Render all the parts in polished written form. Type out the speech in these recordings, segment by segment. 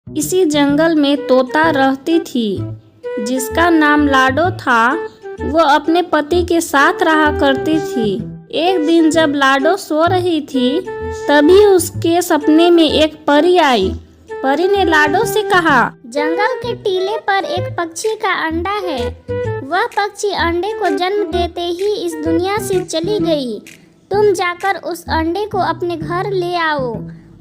इसी जंगल में तोता रहती थी जिसका नाम लाडो था। वो अपने पति के साथ रहा करती थी। एक दिन जब लाडो सो रही थी तभी उसके सपने में एक परी आई। परी ने लाडो से कहा, जंगल के टीले पर एक पक्षी का अंडा है। वह पक्षी अंडे को जन्म देते ही इस दुनिया से चली गई। तुम जाकर उस अंडे को अपने घर ले आओ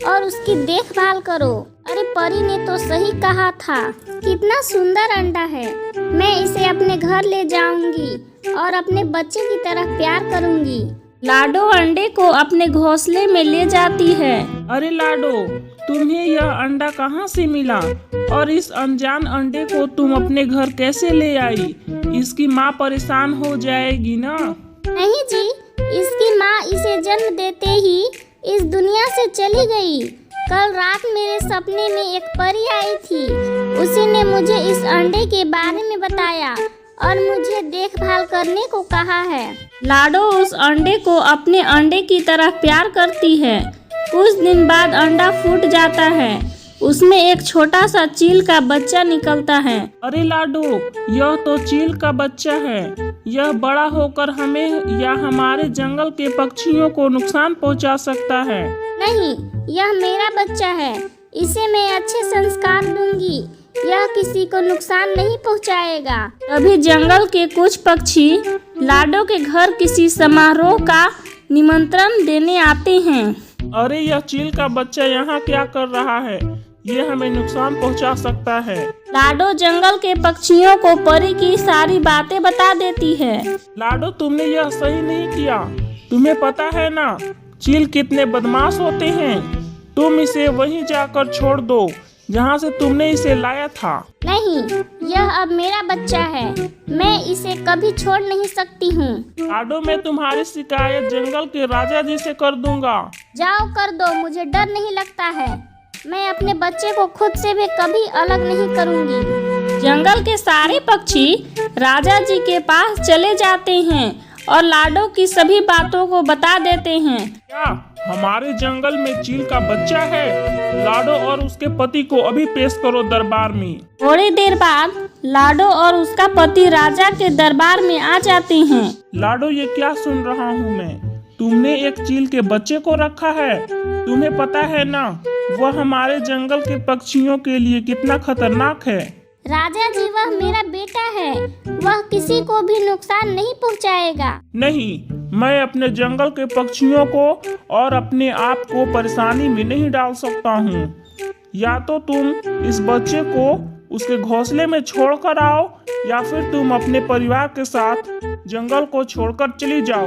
और उसकी देखभाल करो। अरे परी ने तो सही कहा था, कितना सुंदर अंडा है। मैं इसे अपने घर ले जाऊंगी और अपने बच्चे की तरह प्यार करूंगी। लाडो अंडे को अपने घोंसले में ले जाती है। अरे लाडो, तुम्हें यह अंडा कहाँ से मिला और इस अनजान अंडे को तुम अपने घर कैसे ले आई? इसकी माँ परेशान हो जाएगी ना? नहीं जी, इसकी माँ इसे जन्म देते ही इस दुनिया से चली गई। कल रात मेरे सपने में एक परी आई थी। उसी ने मुझे इस अंडे के बारे में बताया और मुझे देखभाल करने को कहा है। लाडो उस अंडे को अपने अंडे की तरह प्यार करती है। कुछ दिन बाद अंडा फूट जाता है। उसमें एक छोटा सा चील का बच्चा निकलता है। अरे लाडो, यह तो चील का बच्चा है। यह बड़ा होकर हमें या हमारे जंगल के पक्षियों को नुकसान पहुंचा सकता है। नहीं, यह मेरा बच्चा है। इसे मैं अच्छे संस्कार दूंगी। यह किसी को नुकसान नहीं पहुंचाएगा। तभी जंगल के कुछ पक्षी लाडो के घर किसी समारोह का निमंत्रण देने आते हैं। अरे यह चील का बच्चा यहाँ क्या कर रहा है? ये हमें नुकसान पहुँचा सकता है। लाडो जंगल के पक्षियों को परी की सारी बातें बता देती है। लाडो, तुमने यह सही नहीं किया। तुम्हें पता है ना चील कितने बदमाश होते हैं। तुम इसे वहीं जाकर छोड़ दो जहाँ से तुमने इसे लाया था। नहीं, यह अब मेरा बच्चा है। मैं इसे कभी छोड़ नहीं सकती हूँ। लाडो, मैं तुम्हारी शिकायत जंगल के राजा जी से कर दूंगा। जाओ कर दो, मुझे डर नहीं लगता है। मैं अपने बच्चे को खुद से भी कभी अलग नहीं करूँगी। जंगल के सारे पक्षी राजा जी के पास चले जाते हैं और लाडो की सभी बातों को बता देते हैं। क्या हमारे जंगल में चील का बच्चा है? लाडो और उसके पति को अभी पेश करो दरबार में। थोड़ी देर बाद लाडो और उसका पति राजा के दरबार में आ जाते हैं। लाडो, ये क्या सुन रहा हूँ मैं? तुमने एक चील के बच्चे को रखा है। तुम्हें पता है ना वह हमारे जंगल के पक्षियों के लिए कितना खतरनाक है। राजा जी, वह मेरा बेटा है। वह किसी को भी नुकसान नहीं पहुंचाएगा। नहीं, मैं अपने जंगल के पक्षियों को और अपने आप को परेशानी में नहीं डाल सकता हूँ। या तो तुम इस बच्चे को उसके घोंसले में छोड़कर आओ या फिर तुम अपने परिवार के साथ जंगल को छोड़कर चली जाओ।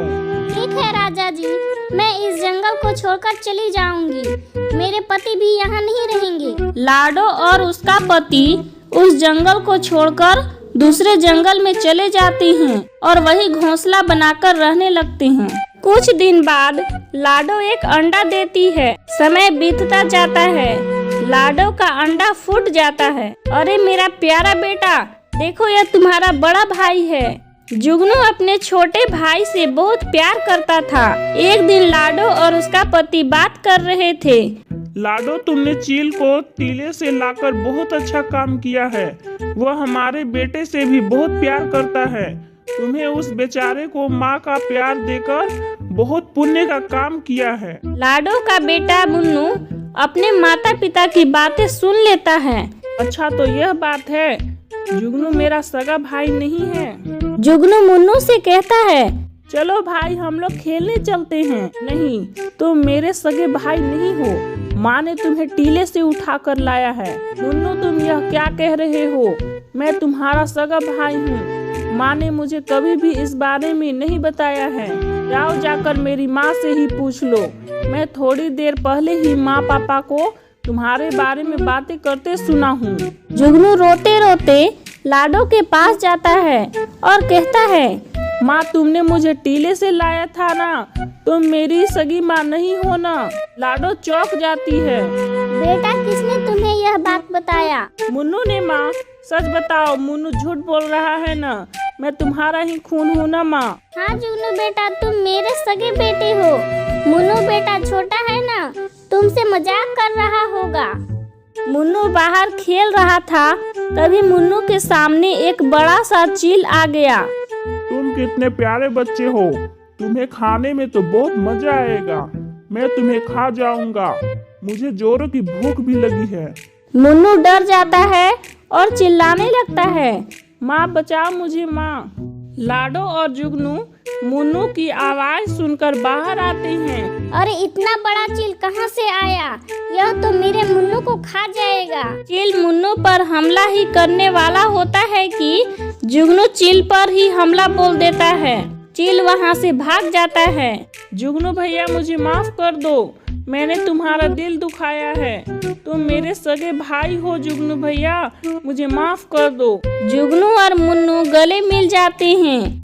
ठीक है राजा जी, मैं इस जंगल को छोड़कर चली जाऊंगी। मेरे पति भी यहाँ नहीं रहेंगे। लाडो और उसका पति उस जंगल को छोड़कर दूसरे जंगल में चले जाते हैं और वही घोंसला बनाकर रहने लगते हैं। कुछ दिन बाद लाडो एक अंडा देती है। समय बीतता जाता है। लाडो का अंडा फूट जाता है। अरे मेरा प्यारा बेटा, देखो यह तुम्हारा बड़ा भाई है। जुगनू अपने छोटे भाई से बहुत प्यार करता था। एक दिन लाडो और उसका पति बात कर रहे थे। लाडो, तुमने चील को टीले से लाकर बहुत अच्छा काम किया है। वह हमारे बेटे से भी बहुत प्यार करता है। तुम्हें उस बेचारे को माँ का प्यार देकर बहुत पुण्य का काम किया है। लाडो का बेटा मुन्नू अपने माता पिता की बातें सुन लेता है। अच्छा, तो यह बात है, जुगनू मेरा सगा भाई नहीं है। जुगनू मुन्नू से कहता है, चलो भाई हम लोग खेलने चलते हैं। नहीं, तुम मेरे सगे भाई नहीं हो। माँ ने तुम्हें टीले से उठा कर लाया है। मुन्नू, तुम यह क्या कह रहे हो? मैं तुम्हारा सगा भाई हूँ। माँ ने मुझे कभी भी इस बारे में नहीं बताया है। जाओ जाकर मेरी माँ से ही पूछ लो। मैं थोड़ी देर पहले ही माँ पापा को तुम्हारे बारे में बातें करते सुना हूँ। जुगनू रोते रोते लाडो के पास जाता है और कहता है, माँ, तुमने मुझे टीले से लाया था ना, तुम मेरी सगी माँ नहीं हो ना। लाडो चौंक जाती है। बेटा, किसने तुम्हें यह बात बताया? मुन्नू ने माँ। सच बताओ, मुन्नू झूठ बोल रहा है ना? मैं तुम्हारा ही खून हूँ ना माँ। हाँ जुगनू बेटा, तुम सगे बेटे हो। मुन्नू बेटा छोटा है ना, तुमसे मजाक कर रहा होगा। मुन्नू बाहर खेल रहा था, तभी मुन्नू के सामने एक बड़ा सा चील आ गया। तुम कितने प्यारे बच्चे हो, तुम्हें खाने में तो बहुत मजा आएगा। मैं तुम्हें खा जाऊंगा, मुझे जोरों की भूख भी लगी है। मुन्नू डर जाता है और चिल्लाने लगता है, माँ बचाओ मुझे माँ। लाडो और जुगनू मुन्नू की आवाज सुनकर बाहर आते हैं। अरे इतना बड़ा चील कहाँ से आया? यह तो मेरे मुन्नू को खा जाएगा। चील मुन्नू पर हमला ही करने वाला होता है कि जुगनू चील पर ही हमला बोल देता है। चील वहाँ से भाग जाता है। जुगनू भैया मुझे माफ कर दो, मैंने तुम्हारा दिल दुखाया है। तुम मेरे सगे भाई हो जुगनू भैया, मुझे माफ कर दो। जुगनू और मुन्नू गले मिल जाते हैं।